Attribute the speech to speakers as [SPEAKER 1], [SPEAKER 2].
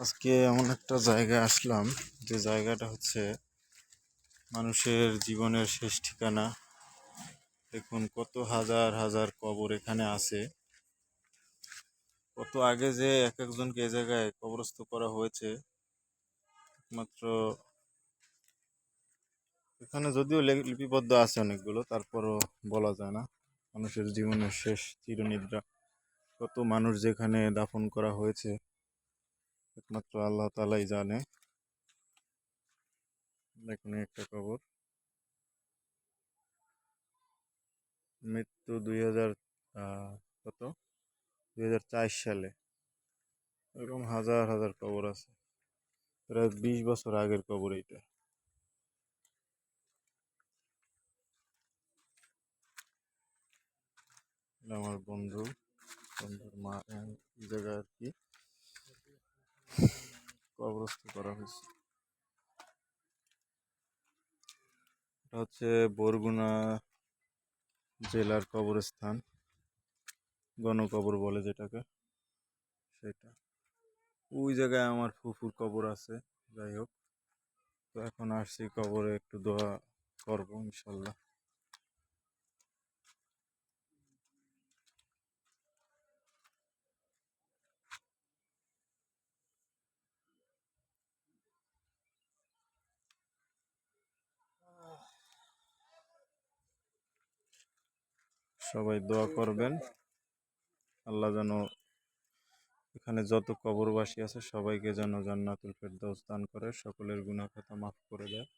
[SPEAKER 1] আজকে এমন একটা জায়গায় আসলাম, যে জায়গাটা হচ্ছে মানুষের জীবনের শেষ ঠিকানা। দেখুন কত হাজার হাজার কবর এখানে আছে। কত আগে যে এক একজনকে এ জায়গায় কবরস্থ করা হয়েছে, একমাত্র এখানে যদিও লিপিবদ্ধ আছে অনেকগুলো, তারপরও বলা যায় না। মানুষের জীবনের শেষ চিরনিদ্রা কত মানুষ যেখানে দাফন করা হয়েছে, একমাত্র আল্লাহ তাআলাই জানে। এখানে একটা কবর, মৃত্যু 2000 কত 2004 সালে। এরকম হাজার হাজার কবর আছে, প্রায় 20 বছর আগের কবর এইটা। এটা আমার বন্ধুর মা এই জায়গায় আর কি কবরস্থ করা হয়েছে। এটা হচ্ছে বরগুনা জেলার কবরস্থান, গণকবর বলে যেটাকে, সেটা। ওই জায়গায় আমার ফুফুর কবর আছে। যাই হোক, তো এখন আসছি কবরে একটু দোয়া করবো ইনশাল্লাহ। সবাই দোয়া করবেন, আল্লাহ যেন এখানে যত কবরবাসী আছে সবাইকে যেন জান্নাতুল ফেরদৌস দান করে, সকলের গুনাহ খাতা মাফ করে দেয়।